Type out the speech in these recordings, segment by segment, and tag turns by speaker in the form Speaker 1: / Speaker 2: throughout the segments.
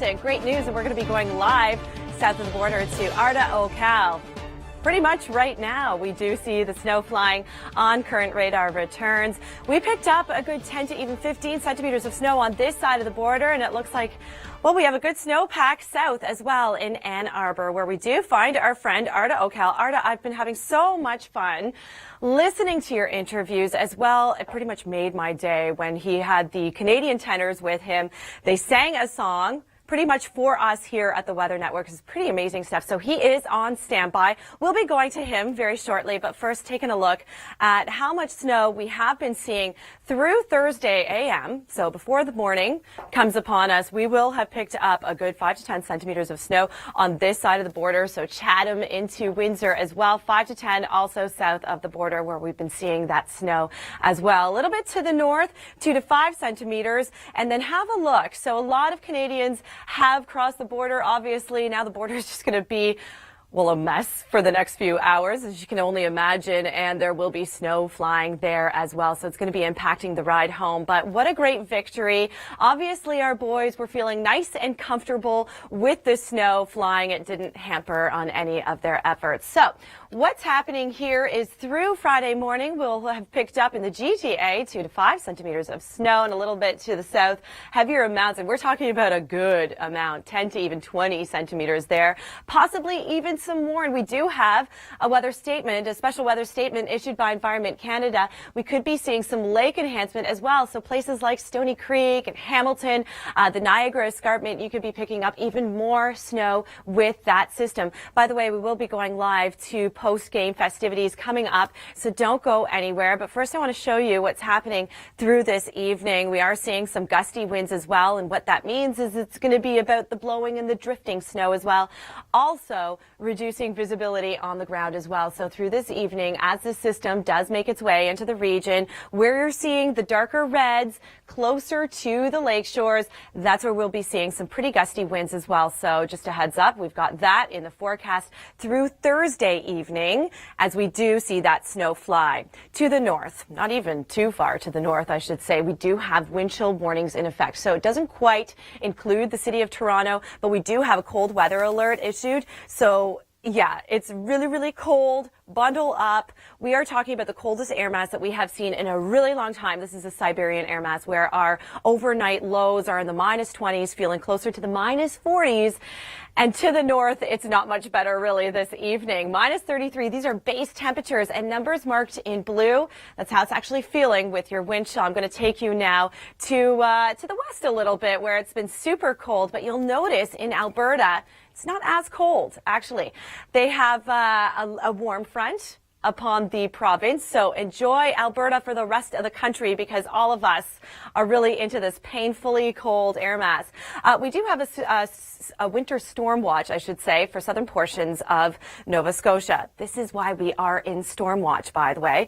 Speaker 1: Classic. Great news, and we're going to be going live south of the border to Arda Ocal. Pretty much right now, we do see the snow flying on current radar returns. We picked up a good 10 to even 15 centimeters of snow on this side of the border, and it looks like, well, we have a good snowpack south as well in Ann Arbor, where we do find our friend Arda Ocal. Arda, I've been having so much fun listening to your interviews as well. It pretty much made my day when he had the Canadian tenors with him. They sang a song pretty much for us here at the Weather Network. It's pretty amazing stuff. So he is on standby. We'll be going to him very shortly, but first taking a look at how much snow we have been seeing through Thursday a.m. So before the morning comes upon us, we will have picked up a good 5 to 10 centimeters of snow on this side of the border. So Chatham into Windsor as well, 5 to 10 also south of the border where we've been seeing that snow as well. A little bit to the north, 2 to 5 centimeters, and then have a look. So a lot of Canadians have crossed the border. Obviously, now the border is just going to be, well, a mess for the next few hours, as you can only imagine, and there will be snow flying there as well, so it's going to be impacting the ride home. But what a great victory. Obviously, our boys were feeling nice and comfortable with the snow flying. It didn't hamper on any of their efforts. So what's happening here is through Friday morning, we'll have picked up in the GTA 2 to 5 centimeters of snow, and a little bit to the south, heavier amounts, and we're talking about a good amount, 10 to even 20 centimeters there, possibly even some more. And we do have a weather statement, a special weather statement issued by Environment Canada. We could be seeing some lake enhancement as well. So places like Stony Creek and Hamilton, the Niagara Escarpment, you could be picking up even more snow with that system. By the way, we will be going live to post-game festivities coming up, so don't go anywhere. But first I want to show you what's happening through this evening. We are seeing some gusty winds as well, and what that means is it's going to be about the blowing and the drifting snow as well. Also reducing visibility on the ground as well. So through this evening, as the system does make its way into the region, where you're seeing the darker reds closer to the lake shores, that's where we'll be seeing some pretty gusty winds as well. So just a heads up, we've got that in the forecast through Thursday evening, as we do see that snow fly to the north. Not even too far to the north, I should say. We do have wind chill warnings in effect. So it doesn't quite include the city of Toronto, but we do have a cold weather alert issued. So yeah, it's really, really cold. Bundle up. We are talking about the coldest air mass that we have seen in a really long time. This is a Siberian air mass where our overnight lows are in the minus 20s, feeling closer to the minus 40s. And to the north, it's not much better really this evening. Minus 33. These are base temperatures and numbers marked in blue. That's how it's actually feeling with your wind chill. I'm going to take you now to the west a little bit, where it's been super cold. But you'll notice in Alberta, it's not as cold, actually. They have a warm front upon the province, so enjoy Alberta for the rest of the country, because all of us are really into this painfully cold air mass. We do have a winter storm watch, I should say, for southern portions of Nova Scotia. This is why we are in storm watch, by the way.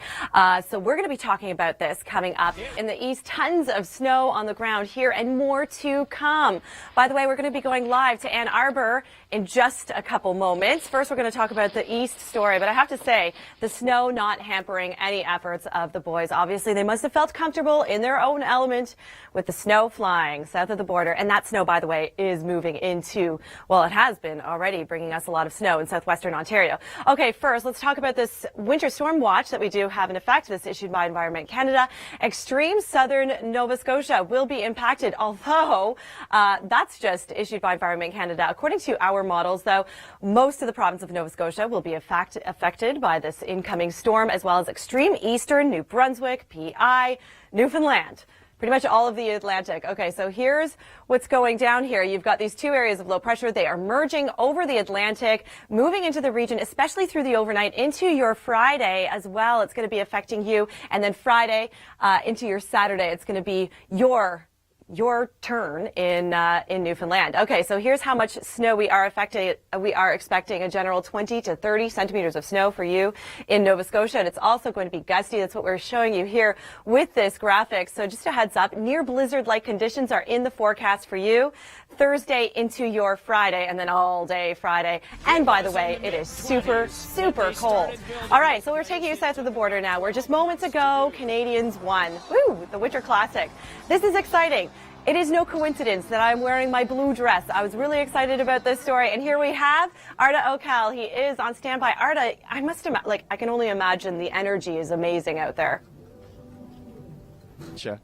Speaker 1: So we're going to be talking about this coming up. In the east, tons of snow on the ground here and more to come. By the way, we're going to be going live to Ann Arbor in just a couple moments. First, we're going to talk about the east story, but I have to say, the snow not hampering any efforts of the boys. Obviously, they must have felt comfortable in their own element with the snow flying south of the border. And that snow, by the way, is moving into, well, it has been already bringing us a lot of snow in southwestern Ontario. Okay, first, let's talk about this winter storm watch that we do have in effect. This issued by Environment Canada. Extreme southern Nova Scotia will be impacted, although that's just issued by Environment Canada. According to our models, though, most of the province of Nova Scotia will be affected by this incoming storm, as well as extreme eastern New Brunswick, PI, Newfoundland. Pretty much all of the Atlantic. Okay, so here's what's going down here. You've got these two areas of low pressure. They are merging over the Atlantic, moving into the region, especially through the overnight into your Friday as well. It's going to be affecting you. And then Friday into your Saturday, it's going to be your turn in Newfoundland. Okay, so here's how much snow we are expecting a general 20 to 30 centimeters of snow for you in Nova Scotia, and it's also going to be gusty. That's what we're showing you here with this graphic. So just a heads up, near blizzard-like conditions are in the forecast for you Thursday into your Friday, and then all day Friday. And by the way, it is super, super cold. All right, so we're taking you south of the border now, where just moments ago, Canadians won. Woo, the Winter Classic. This is exciting. It is no coincidence that I'm wearing my blue dress. I was really excited about this story, and here we have Arda Ocal. He is on standby. Arda, I can only imagine the energy is amazing out there.
Speaker 2: Sure.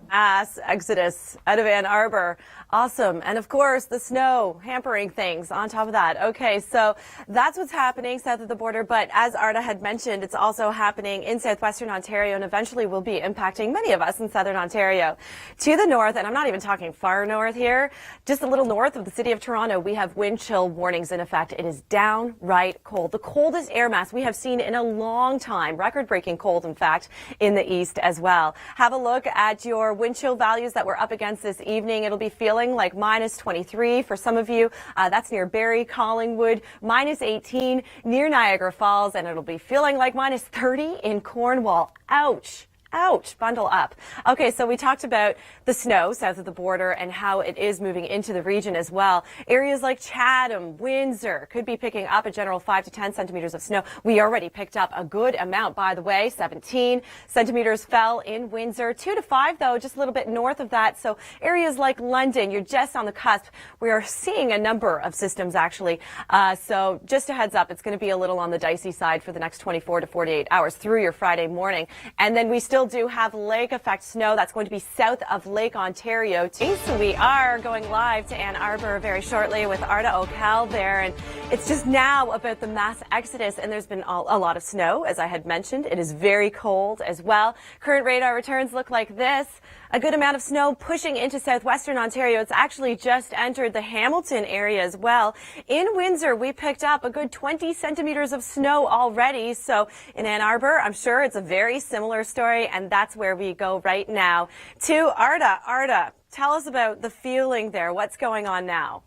Speaker 1: Mass exodus out of Ann Arbor. Awesome. And of course, the snow hampering things on top of that. Okay, so that's what's happening south of the border. But as Arda had mentioned, it's also happening in southwestern Ontario and eventually will be impacting many of us in southern Ontario. To the north, and I'm not even talking far north here, just a little north of the city of Toronto, we have wind chill warnings in effect. It is downright cold. The coldest air mass we have seen in a long time. Record-breaking cold, in fact, in the east as well. Have a look at your wind chill values that we're up against this evening. It'll be feeling like minus 23 for some of you. That's near Barrie, Collingwood, minus 18 near Niagara Falls, and it'll be feeling like minus 30 in Cornwall. Ouch. Ouch, bundle up. Okay, so we talked about the snow south of the border and how it is moving into the region as well. Areas like Chatham, Windsor could be picking up a general 5 to 10 centimeters of snow. We already picked up a good amount, by the way. 17 centimeters fell in Windsor. 2 to 5, though, just a little bit north of that. So areas like London, you're just on the cusp. We are seeing a number of systems, actually. So just a heads up, it's going to be a little on the dicey side for the next 24 to 48 hours through your Friday morning. And then we still do have lake effect snow. That's going to be south of Lake Ontario. So we are going live to Ann Arbor very shortly with Arda Ocal there. And it's just now about the mass exodus. And there's been a lot of snow, as I had mentioned. It is very cold as well. Current radar returns look like this. A good amount of snow pushing into southwestern Ontario. It's actually just entered the Hamilton area as well. In Windsor, we picked up a good 20 centimeters of snow already. So in Ann Arbor, I'm sure it's a very similar story, and that's where we go right now to Arda. Arda, tell us about the feeling there. What's going on now?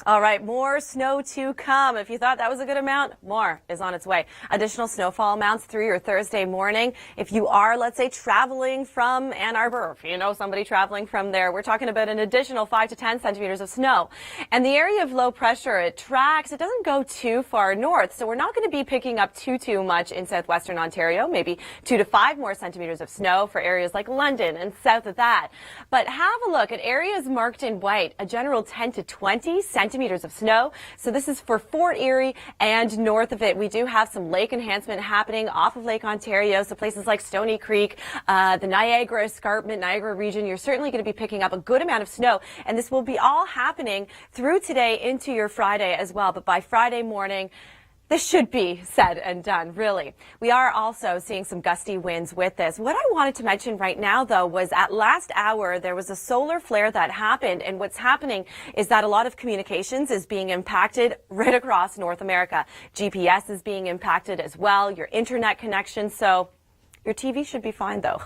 Speaker 1: All right, more snow to come. If you thought that was a good amount, more is on its way. Additional snowfall amounts through your Thursday morning. If you are, let's say, traveling from Ann Arbor, or if you know somebody traveling from there, we're talking about an additional 5 to 10 centimeters of snow. And the area of low pressure, it tracks. It doesn't go too far north, so we're not going to be picking up too much in southwestern Ontario. Maybe 2 to 5 more centimeters of snow for areas like London and south of that. But have a look at areas marked in white, a general 10 to 20 centimeters of snow. So this is for Fort Erie and north of it. We do have some lake enhancement happening off of Lake Ontario. So places like Stony Creek, the Niagara Escarpment, Niagara region, you're certainly going to be picking up a good amount of snow. And this will be all happening through today into your Friday as well. But by Friday morning, this should be said and done, really. We are also seeing some gusty winds with this. What I wanted to mention right now, though, was at last hour, there was a solar flare that happened. And what's happening is that a lot of communications is being impacted right across North America. GPS is being impacted as well, your internet connection. So your TV should be fine, though.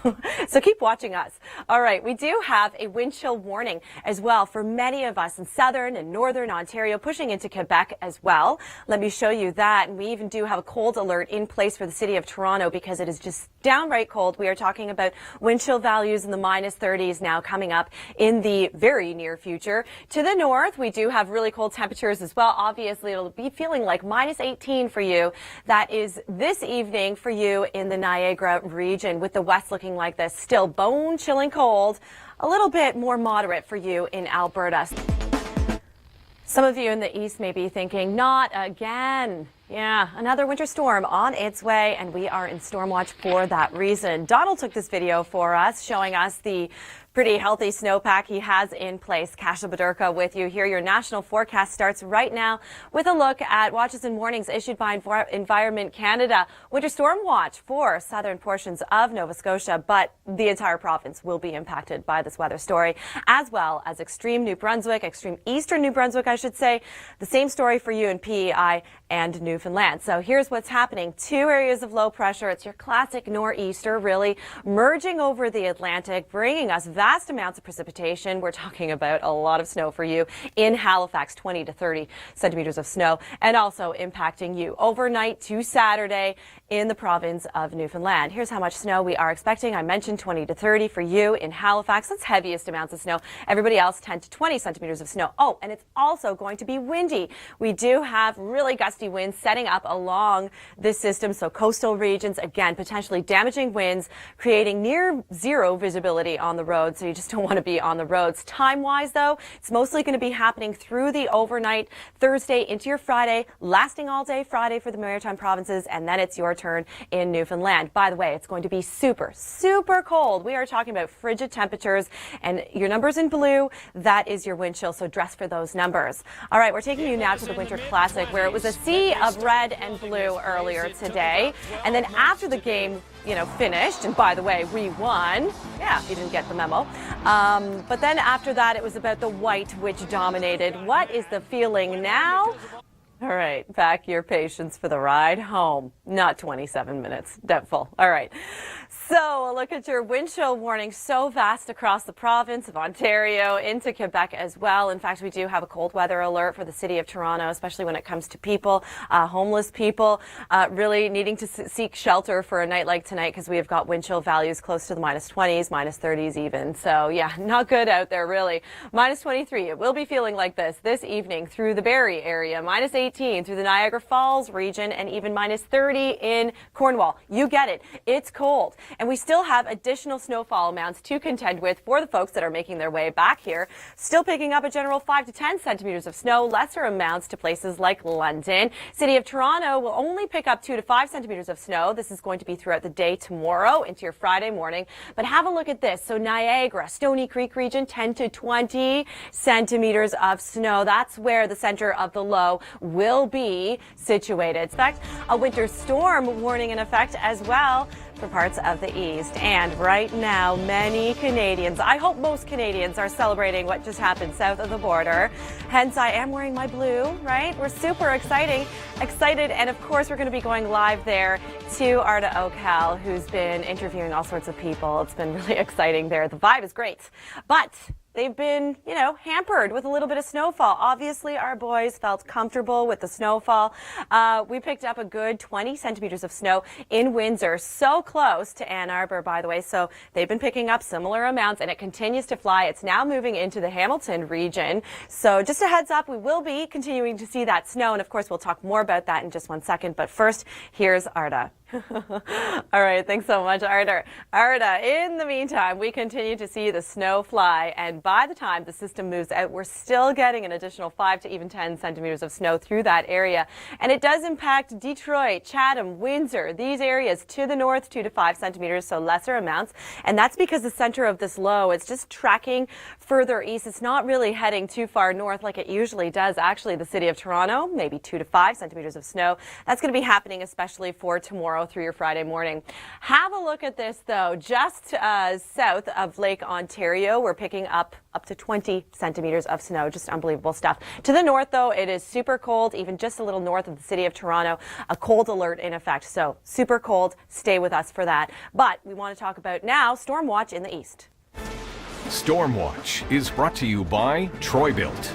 Speaker 1: So keep watching us. All right, we do have a wind chill warning as well for many of us in southern and northern Ontario, pushing into Quebec as well. Let me show you that. And we even do have a cold alert in place for the city of Toronto because it is just downright cold. We are talking about wind chill values in the minus 30s now coming up in the very near future. To the north, we do have really cold temperatures as well. Obviously, it'll be feeling like minus 18 for you. That is this evening for you in the Niagara region, with the west looking like this. Still bone-chilling cold, a little bit more moderate for you in Alberta. Some of you in the east may be thinking, not again. Yeah, another winter storm on its way, and we are in storm watch for that reason. Donald took this video for us, showing us the pretty healthy snowpack he has in place. Kasia Bodurka with you here. Your national forecast starts right now with a look at watches and warnings issued by Environment Canada. Winter storm watch for southern portions of Nova Scotia, but the entire province will be impacted by this weather story, as well as extreme New Brunswick, extreme eastern New Brunswick, I should say. The same story for you in PEI and Newfoundland. So here's what's happening. 2 areas of low pressure. It's your classic nor'easter, really merging over the Atlantic, bringing us vast amounts of precipitation. We're talking about a lot of snow for you in Halifax, 20 to 30 centimeters of snow, and also impacting you overnight to Saturday in the province of Newfoundland. Here's how much snow we are expecting. I mentioned 20 to 30 for you in Halifax. That's heaviest amounts of snow. Everybody else 10 to 20 centimeters of snow. Oh, and it's also going to be windy. We do have really gusty winds setting up along this system. So coastal regions, again, potentially damaging winds, creating near zero visibility on the roads. so you just don't want to be on the roads. Time-wise, though, it's mostly going to be happening through the overnight, Thursday into your Friday, lasting all day Friday for the Maritime provinces, and then it's your turn in Newfoundland. By the way, it's going to be super, super cold. We are talking about frigid temperatures, and your numbers in blue, that is your wind chill, so dress for those numbers. All right, we're taking you now to the Winter Classic, where it was a sea of red and blue earlier today, and then after the game, finished, and by the way, we won. Yeah, you didn't get the memo. But then after that, it was about the white, which dominated. What is the feeling now? All right, pack your patience for the ride home. Not 27 minutes, doubtful. All right. So look at your wind chill warning so vast across the province of Ontario into Quebec as well. In fact, we do have a cold weather alert for the city of Toronto, especially when it comes to people, homeless people, really needing to seek shelter for a night like tonight because we have got wind chill values close to the -20s, -30s even. So yeah, not good out there really. -23, it will be feeling like this evening through the Barrie area, -18 through the Niagara Falls region, and even -30 in Cornwall. You get it. It's cold. And we still have additional snowfall amounts to contend with for the folks that are making their way back here. Still picking up a general 5 to 10 centimeters of snow, lesser amounts to places like London. City of Toronto will only pick up 2 to 5 centimeters of snow. This is going to be throughout the day tomorrow into your Friday morning. But have a look at this. So Niagara, Stony Creek region, 10 to 20 centimeters of snow. That's where the center of the low will be situated. Expect a winter storm warning in effect as well for parts of the east. And right now, many Canadians, I hope most Canadians, are celebrating what just happened south of the border. Hence, I am wearing my blue, right? We're super excited. And of course, we're going to be going live there to Arda Ocal, who's been interviewing all sorts of people. It's been really exciting there. The vibe is great. But they've been, hampered with a little bit of snowfall. Obviously, our boys felt comfortable with the snowfall. We picked up a good 20 centimeters of snow in Windsor, so close to Ann Arbor, by the way. So they've been picking up similar amounts, and it continues to fly. It's now moving into the Hamilton region. So just a heads up, we will be continuing to see that snow. And of course, we'll talk more about that in just one second. But first, here's Arda. All right, thanks so much, Arda. In the meantime, we continue to see the snow fly, and by the time the system moves out, we're still getting an additional 5 to even 10 centimeters of snow through that area. And it does impact Detroit, Chatham, Windsor, these areas to the north, 2 to 5 centimeters, so lesser amounts. And that's because the center of this low, it's just tracking further east. It's not really heading too far north like it usually does. Actually, the city of Toronto, maybe 2 to 5 centimeters of snow. That's going to be happening especially for tomorrow through your Friday morning. Have a look at this, though. Just south of Lake Ontario, we're picking up to 20 centimeters of snow. Just unbelievable stuff. To the north, though, it is super cold, even just a little north of the city of Toronto. A cold alert in effect. So super cold. Stay with us for that. But we want to talk about now Storm Watch in the east.
Speaker 2: Storm Watch is brought to you by Troy-Bilt.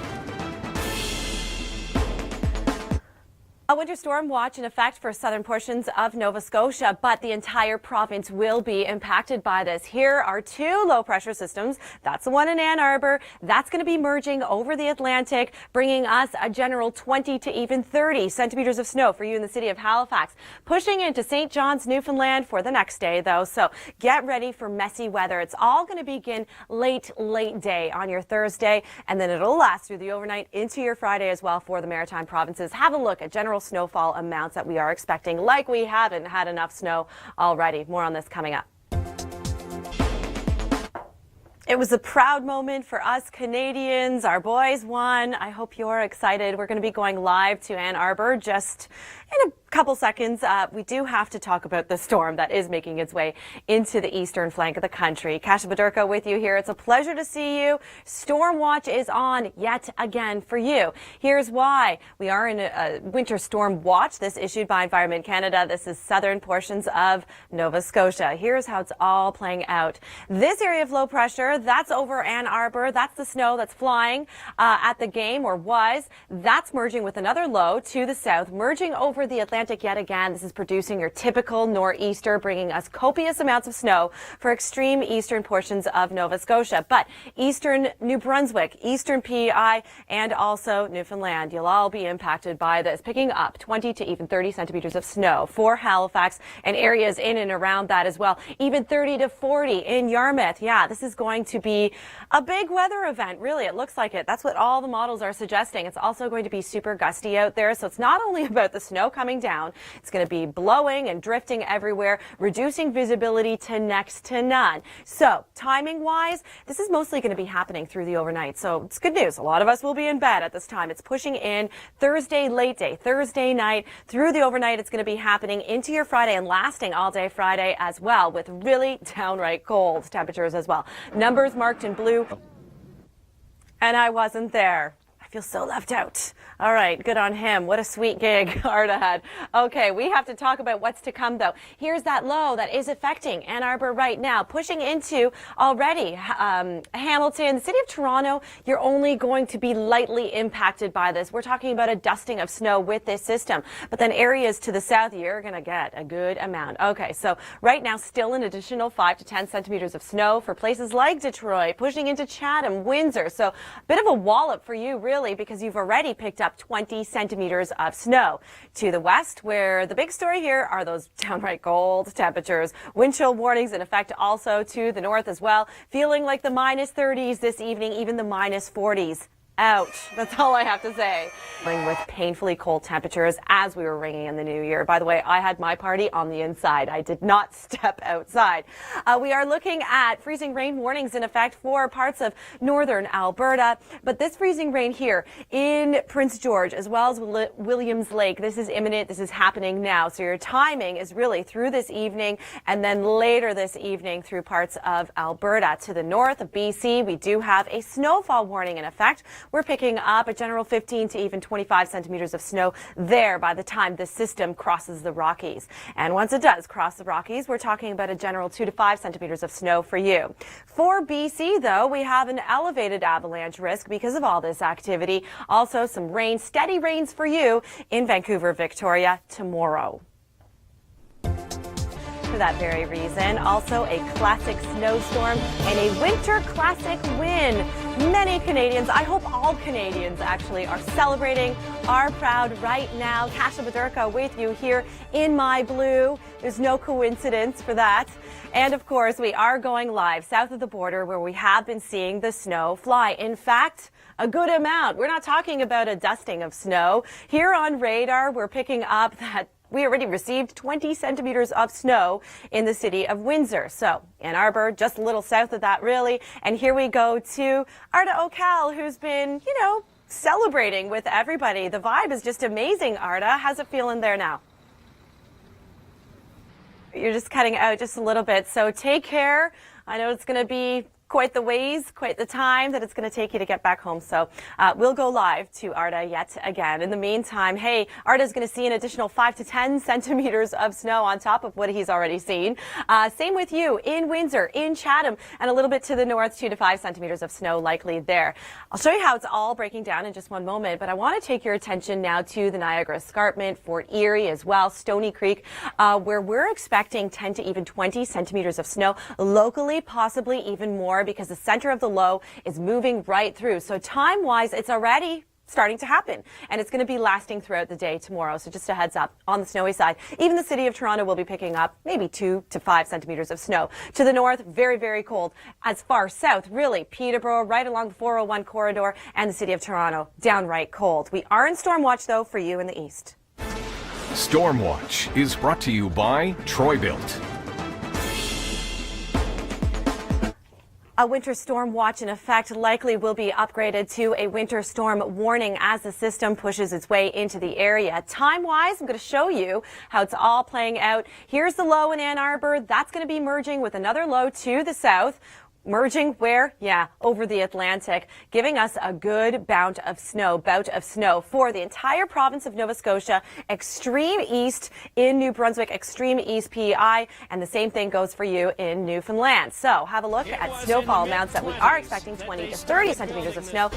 Speaker 1: A winter storm watch in effect for southern portions of Nova Scotia, but the entire province will be impacted by this. Here are 2 low pressure systems. That's the one in Ann Arbor. That's going to be merging over the Atlantic, bringing us a general 20 to even 30 centimeters of snow for you in the city of Halifax. Pushing into St. John's, Newfoundland for the next day, though. So get ready for messy weather. It's all going to begin late day on your Thursday, and then it'll last through the overnight into your Friday as well for the Maritime provinces. Have a look at general snowfall amounts that we are expecting, like we haven't had enough snow already. More on this coming up. It was a proud moment for us Canadians. Our boys won. I hope you're excited. We're going to be going live to Ann Arbor just in a couple seconds. We do have to talk about the storm that is making its way into the eastern flank of the country. Kasia Bodurka with you here. It's a pleasure to see you. Storm watch is on yet again for you. Here's why. We are in a winter storm watch. This issued by Environment Canada. This is southern portions of Nova Scotia. Here's how it's all playing out. This area of low pressure, that's over Ann Arbor. That's the snow that's flying at the game, or was. That's merging with another low to the south, merging over the Atlantic yet again. This is producing your typical nor'easter, bringing us copious amounts of snow for extreme eastern portions of Nova Scotia. But eastern New Brunswick, eastern PEI, and also Newfoundland, you'll all be impacted by this, picking up 20 to even 30 centimeters of snow for Halifax and areas in and around that as well. Even 30 to 40 in Yarmouth. Yeah, this is going going to be a big weather event. Really, it looks like it. That's what all the models are suggesting. It's also going to be super gusty out there. So it's not only about the snow coming down, it's going to be blowing and drifting everywhere, reducing visibility to next to none. So timing wise, this is mostly going to be happening through the overnight. So it's good news. A lot of us will be in bed at this time. It's pushing in Thursday, late day, Thursday night through the overnight. It's going to be happening into your Friday and lasting all day Friday as well, with really downright cold temperatures as well. Numbers marked in blue. And I wasn't there. I feel so left out. All right, good on him. What a sweet gig Arda had. Okay, we have to talk about what's to come, though. Here's that low that is affecting Ann Arbor right now, pushing into already Hamilton, the city of Toronto. You're only going to be lightly impacted by this. We're talking about a dusting of snow with this system, but then areas to the south, you're going to get a good amount. Okay, so right now, still an additional 5 to 10 centimeters of snow for places like Detroit, pushing into Chatham, Windsor. So a bit of a wallop for you, really, because you've already picked up 20 centimeters of snow. To the west, where the big story here are those downright cold temperatures. Wind chill warnings in effect also to the north as well. Feeling like the minus 30s this evening, even the minus 40s. Ouch. That's all I have to say. With painfully cold temperatures as we were ringing in the new year. By the way, I had my party on the inside. I did not step outside. We are looking at freezing rain warnings in effect for parts of northern Alberta. But this freezing rain here in Prince George as well as Williams Lake, this is imminent. This is happening now. So your timing is really through this evening and then later this evening through parts of Alberta. To the north of BC, we do have a snowfall warning in effect. We're picking up a general 15 to even 25 centimeters of snow there by the time this system crosses the Rockies. And once it does cross the Rockies, we're talking about a general 2 to 5 centimeters of snow for you. For BC, though, we have an elevated avalanche risk because of all this activity. Also some rain, steady rains for you in Vancouver, Victoria tomorrow. For that very reason, also a classic snowstorm and a winter classic win. Many Canadians, I hope all Canadians actually, are celebrating, are proud right now. Kasia Bodurka with you here in my blue. There's no coincidence for that. And of course, we are going live south of the border where we have been seeing the snow fly. In fact, a good amount. We're not talking about a dusting of snow. Here on radar, we're picking up that we already received 20 centimeters of snow in the city of Windsor. So Ann Arbor, just a little south of that, really. And here we go to Arda Ocal, who's been, celebrating with everybody. The vibe is just amazing, Arda. How's it feeling there now? You're just cutting out just a little bit. So take care. I know it's going to be quite the ways, quite the time that it's going to take you to get back home. So we'll go live to Arda yet again. In the meantime, hey, Arda's going to see an additional 5 to 10 centimeters of snow on top of what he's already seen. Same with you in Windsor, in Chatham, and a little bit to the north, 2 to 5 centimeters of snow likely there. I'll show you how it's all breaking down in just one moment, but I want to take your attention now to the Niagara Escarpment, Fort Erie as well, Stony Creek, where we're expecting 10 to even 20 centimeters of snow, locally possibly even more, because the center of the low is moving right through. So time-wise, it's already starting to happen, and it's going to be lasting throughout the day tomorrow. So just a heads up on the snowy side. Even the city of Toronto will be picking up maybe 2 to 5 centimeters of snow. To the north, very, very cold. As far south, really, Peterborough, right along the 401 corridor, and the city of Toronto, downright cold. We are in storm watch, though, for you in the east.
Speaker 2: Storm Watch is brought to you by Troy-Bilt.
Speaker 1: A winter storm watch in effect likely will be upgraded to a winter storm warning as the system pushes its way into the area. Time-wise, I'm going to show you how it's all playing out. Here's the low in Ann Arbor. That's going to be merging with another low to the south. Merging where? Yeah, over the Atlantic, giving us a good bout of snow for the entire province of Nova Scotia, extreme east in New Brunswick, extreme east PEI, and the same thing goes for you in Newfoundland. So have a look at snowfall amounts that we are expecting, 20 to 30 centimeters of snow.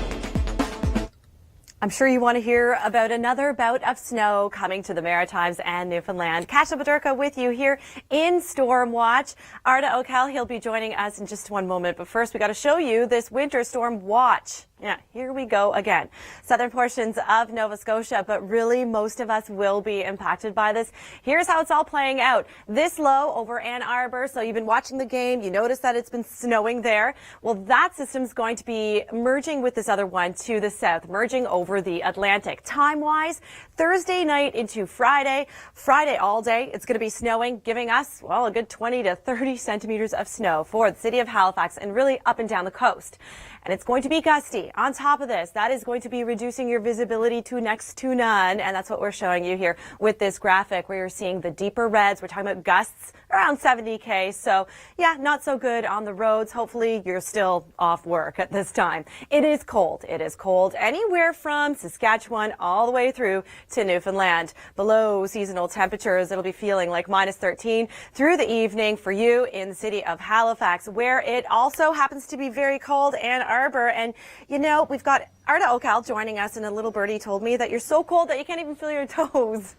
Speaker 1: I'm sure you want to hear about another bout of snow coming to the Maritimes and Newfoundland. Kasia Bodurka with you here in Storm Watch. Arda Ocal, he'll be joining us in just one moment. But first, we got to show you this winter storm watch. Yeah, here we go again. Southern portions of Nova Scotia, but really most of us will be impacted by this. Here's how it's all playing out. This low over Ann Arbor, so you've been watching the game, you notice that it's been snowing there. Well, that system's going to be merging with this other one to the south, merging over the Atlantic. Time-wise, Thursday night into Friday all day, it's going to be snowing, giving us, well, a good 20 to 30 centimeters of snow for the city of Halifax and really up and down the coast. And it's going to be gusty. On top of this, that is going to be reducing your visibility to next to none. And that's what we're showing you here with this graphic where you're seeing the deeper reds. We're talking about gusts around 70K. So yeah, not so good on the roads. Hopefully you're still off work at this time. It is cold. It is cold anywhere from Saskatchewan all the way through to Newfoundland. Below seasonal temperatures, it'll be feeling like minus 13 through the evening for you in the city of Halifax, where it also happens to be very cold. Ann Arbor. And you know, we've got Arda Ocal joining us, and a little birdie told me that you're so cold that you can't even feel your toes.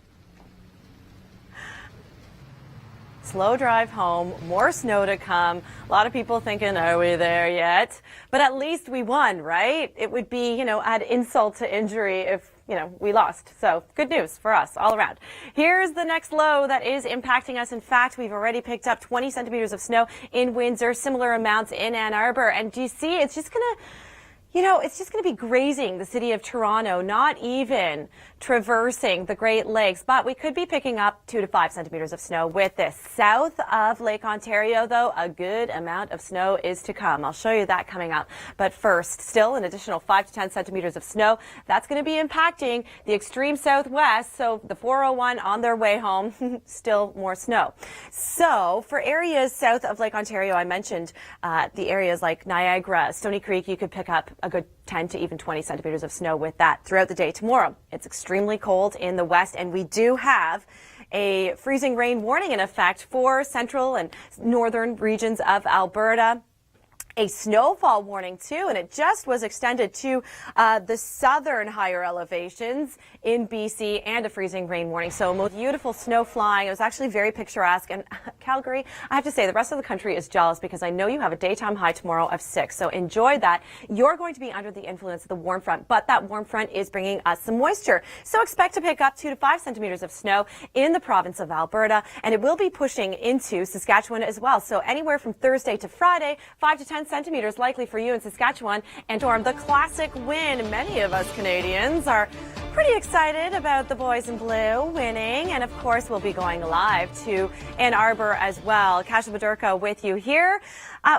Speaker 1: Slow drive home, more snow to come. A lot of people thinking, are we there yet? But at least we won, right? It would be, you know, add insult to injury if, you know, we lost. So good news for us all around. Here's the next low that is impacting us. In fact, we've already picked up 20 centimeters of snow in Windsor, similar amounts in Ann Arbor. And do you see, it's just going to, you know, it's just going to be grazing the city of Toronto, not even traversing the Great Lakes. But we could be picking up 2 to 5 centimeters of snow with this. South of Lake Ontario, though, a good amount of snow is to come. I'll show you that coming up. But first, still an additional 5 to 10 centimeters of snow. That's going to be impacting the extreme southwest. So the 401 on their way home, still more snow. So for areas south of Lake Ontario, I mentioned the areas like Niagara, Stony Creek, you could pick up a good 10 to even 20 centimeters of snow with that throughout the day tomorrow. It's extremely cold in the west, and we do have a freezing rain warning in effect for central and northern regions of Alberta. A snowfall warning too, and it just was extended to the southern higher elevations in BC, and a freezing rain warning. So most beautiful snow flying. It was actually very picturesque. And Calgary, I have to say, the rest of the country is jealous because I know you have a daytime high tomorrow of 6. So enjoy that. You're going to be under the influence of the warm front, but that warm front is bringing us some moisture. So expect to pick up 2 to 5 centimeters of snow in the province of Alberta, and it will be pushing into Saskatchewan as well. So anywhere from Thursday to Friday, 5 to 10 centimeters likely for you in Saskatchewan. And Orm, the classic win. Many of us Canadians are pretty excited about the boys in blue winning. And of course, we'll be going live to Ann Arbor as well. Kasia Bodurka with you here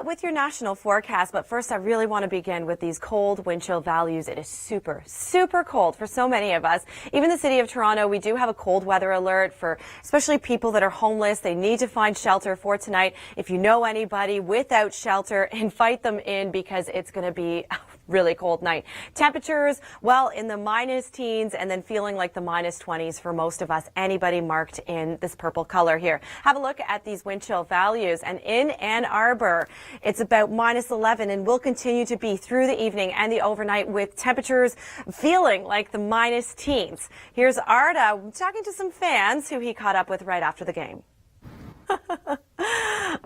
Speaker 1: with your national forecast. But first, I really want to begin with these cold wind chill values. It is super, super cold for so many of us. Even the city of Toronto, we do have a cold weather alert for especially people that are homeless. They need to find shelter for tonight. If you know anybody without shelter, invite them in because it's going to be a really cold night. Temperatures, well, in the minus teens and then feeling like the minus 20s for most of us. Anybody marked in this purple color here. Have a look at these wind chill values. And in Ann Arbor, it's about minus 11 and will continue to be through the evening and the overnight with temperatures feeling like the minus teens. Here's Arda talking to some fans who he caught up with right after the game.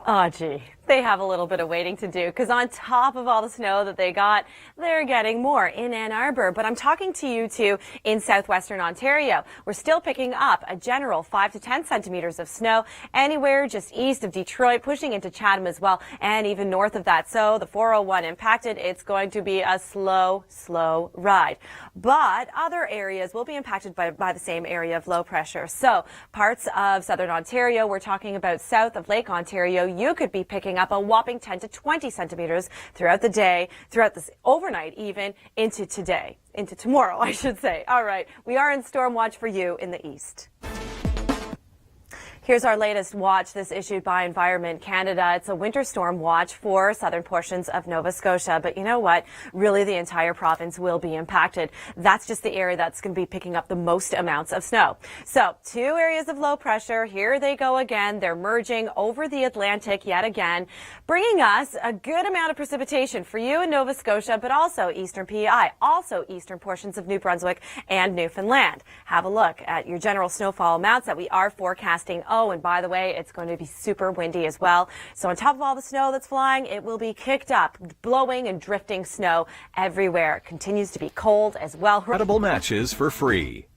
Speaker 1: Oh, gee, they have a little bit of waiting to do because on top of all the snow that they got, they're getting more in Ann Arbor. But I'm talking to you too in southwestern Ontario. We're still picking up a general 5 to 10 centimeters of snow anywhere just east of Detroit, pushing into Chatham as well, and even north of that. So the 401 impacted. It's going to be a slow, slow ride. But other areas will be impacted by the same area of low pressure. So parts of southern Ontario, we're talking about south of Lake Ontario, you could be picking up a whopping 10 to 20 centimeters throughout the day, throughout this overnight even, into today, into tomorrow, I should say. All right, we are in storm watch for you in the east. Here's our latest watch, this issued by Environment Canada. It's a winter storm watch for southern portions of Nova Scotia. But you know what? Really, the entire province will be impacted. That's just the area that's going to be picking up the most amounts of snow. So 2 areas of low pressure. Here they go again. They're merging over the Atlantic yet again, bringing us a good amount of precipitation for you in Nova Scotia, but also eastern PEI, also eastern portions of New Brunswick and Newfoundland. Have a look at your general snowfall amounts that we are forecasting Oh, and by the way, it's going to be super windy as well. So on top of all the snow that's flying, it will be kicked up, blowing and drifting snow everywhere. It continues to be cold as well.
Speaker 2: Incredible matches for free.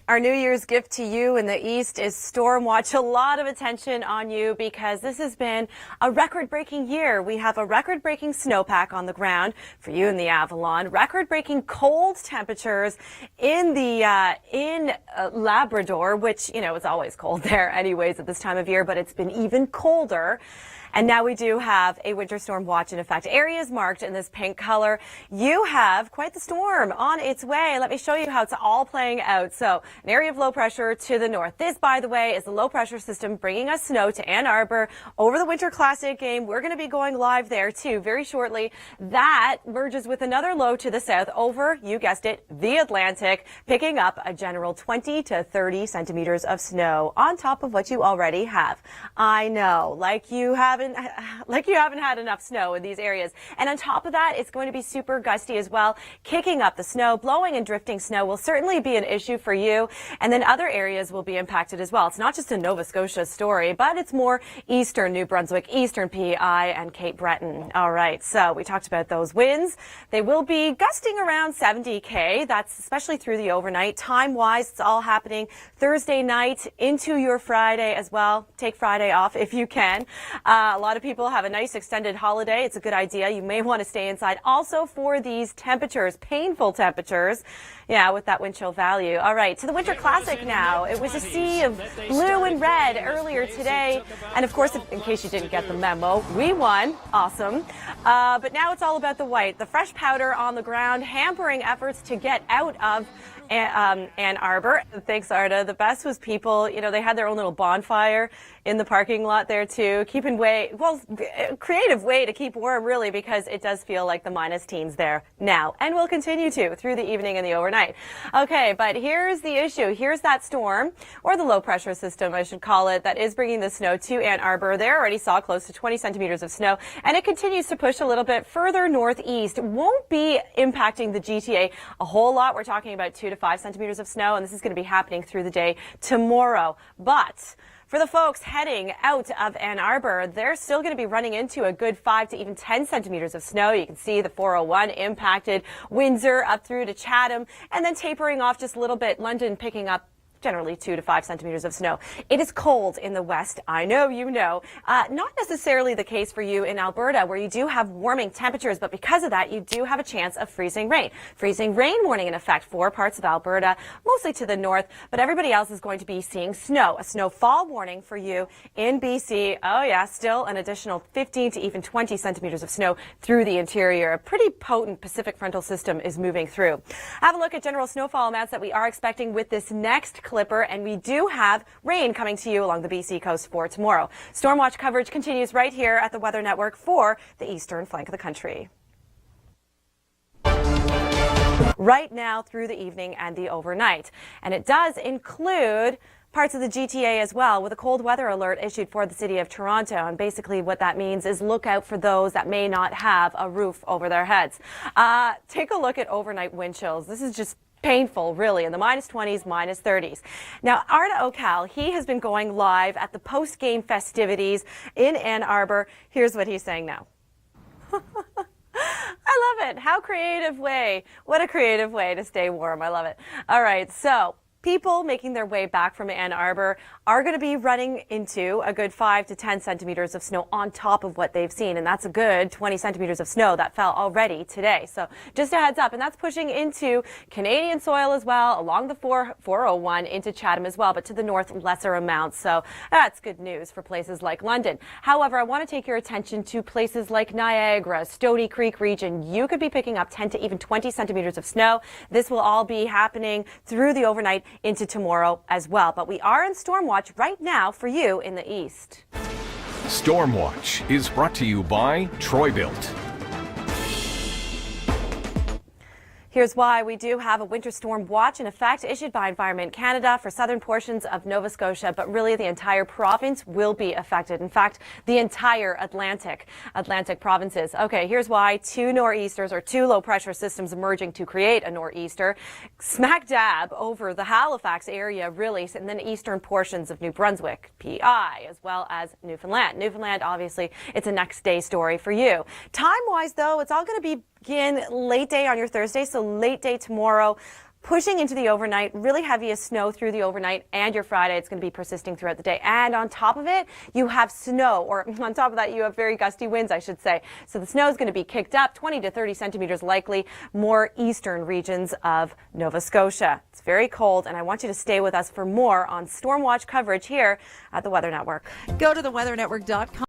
Speaker 1: Our New Year's gift to you in the East is Storm Watch. A lot of attention on you because this has been a record-breaking year. We have a record-breaking snowpack on the ground for you in the Avalon, record-breaking cold temperatures in the Labrador, which, you know, it's always cold there anyways at this time of year, but it's been even colder. And now we do have a winter storm watch in effect. Areas marked in this pink color. You have quite the storm on its way. Let me show you how it's all playing out. So an area of low pressure to the north. This, by the way, is the low pressure system bringing us snow to Ann Arbor over the Winter Classic game. We're going to be going live there too very shortly. That merges with another low to the south over, you guessed it, the Atlantic, picking up a general 20 to 30 centimeters of snow on top of what you already have. I know, like you haven't had enough snow in these areas. And on top of that, it's going to be super gusty as well, kicking up the snow. Blowing and drifting snow will certainly be an issue for you. And then other areas will be impacted as well. It's not just a Nova Scotia story, but it's more eastern New Brunswick, eastern PEI, and Cape Breton. All right, so we talked about those winds. They will be gusting around 70K. That's especially through the overnight. Time-wise, it's all happening Thursday night into your Friday as well. Take Friday off if you can. A lot of people have a nice extended holiday. It's a good idea. You may want to stay inside. Also for these temperatures, painful temperatures, yeah, with that wind chill value. All right, to the Winter Classic now. It was a sea of blue and red earlier today. And of course, in case you didn't get the memo, we won. Awesome. But now it's all about the white. The fresh powder on the ground, hampering efforts to get out of Ann Arbor. Thanks, Arda. The best was people, you know, they had their own little bonfire in the parking lot there too. Creative way to keep warm really, because it does feel like the minus teens there now and will continue to through the evening and the overnight. Okay, but here's the issue. Here's that storm, or the low pressure system I should call it, that is bringing the snow to Ann Arbor. There already saw close to 20 centimeters of snow, and it continues to push a little bit further northeast. Won't be impacting the GTA a whole lot. We're talking about 2 to 5 centimeters of snow, and this is going to be happening through the day tomorrow. But for the folks heading out of Ann Arbor, they're still going to be running into a good 5 to even 10 centimeters of snow. You can see the 401 impacted, Windsor up through to Chatham, and then tapering off just a little bit. London picking up generally 2 to 5 centimeters of snow. It is cold in the west. I know you know. Not necessarily the case for you in Alberta, where you do have warming temperatures, but because of that, you do have a chance of freezing rain. Freezing rain warning in effect for parts of Alberta, mostly to the north, but everybody else is going to be seeing snow. A snowfall warning for you in BC. Oh yeah, still an additional 15 to even 20 centimeters of snow through the interior. A pretty potent Pacific frontal system is moving through. Have a look at general snowfall amounts that we are expecting with this next clipper, and we do have rain coming to you along the BC coast for tomorrow. Storm watch coverage continues right here at the Weather Network for the eastern flank of the country. Right now through the evening and the overnight. And it does include parts of the GTA as well, with a cold weather alert issued for the city of Toronto. And basically what that means is look out for those that may not have a roof over their heads. Take a look at overnight wind chills. This is just painful, really, in the minus 20s, minus 30s. Now, Arda Ocal, he has been going live at the post-game festivities in Ann Arbor. Here's what he's saying now. I love it. How creative way. What a creative way to stay warm. I love it. All right, so people making their way back from Ann Arbor are going to be running into a good 5 to 10 centimeters of snow on top of what they've seen. And that's a good 20 centimeters of snow that fell already today. So just a heads up. And that's pushing into Canadian soil as well, along the 401 into Chatham as well, but to the north, lesser amounts. So that's good news for places like London. However, I want to take your attention to places like Niagara, Stony Creek region. You could be picking up 10 to even 20 centimeters of snow. This will all be happening through the overnight into tomorrow as well. But we are in storm watch right now for you in the east.
Speaker 2: Storm Watch is brought to you by Troy Built.
Speaker 1: Here's why. We do have a winter storm watch in effect issued by Environment Canada for southern portions of Nova Scotia, but really the entire province will be affected. In fact, the entire Atlantic provinces. Okay, here's why. Two nor'easters, or two low pressure systems emerging to create a nor'easter, smack dab over the Halifax area, really, and then eastern portions of New Brunswick, PI, as well as Newfoundland. Newfoundland, obviously, it's a next day story for you. Time-wise, though, it's all going to begin late day on your Thursday, so late day tomorrow, pushing into the overnight, really heaviest snow through the overnight, and your Friday, it's going to be persisting throughout the day. And on top of it, you have snow, or on top of that, you have very gusty winds, I should say. So the snow is going to be kicked up, 20 to 30 centimeters likely, more eastern regions of Nova Scotia. It's very cold, and I want you to stay with us for more on Storm Watch coverage here at the Weather Network.
Speaker 3: Go to theweathernetwork.com.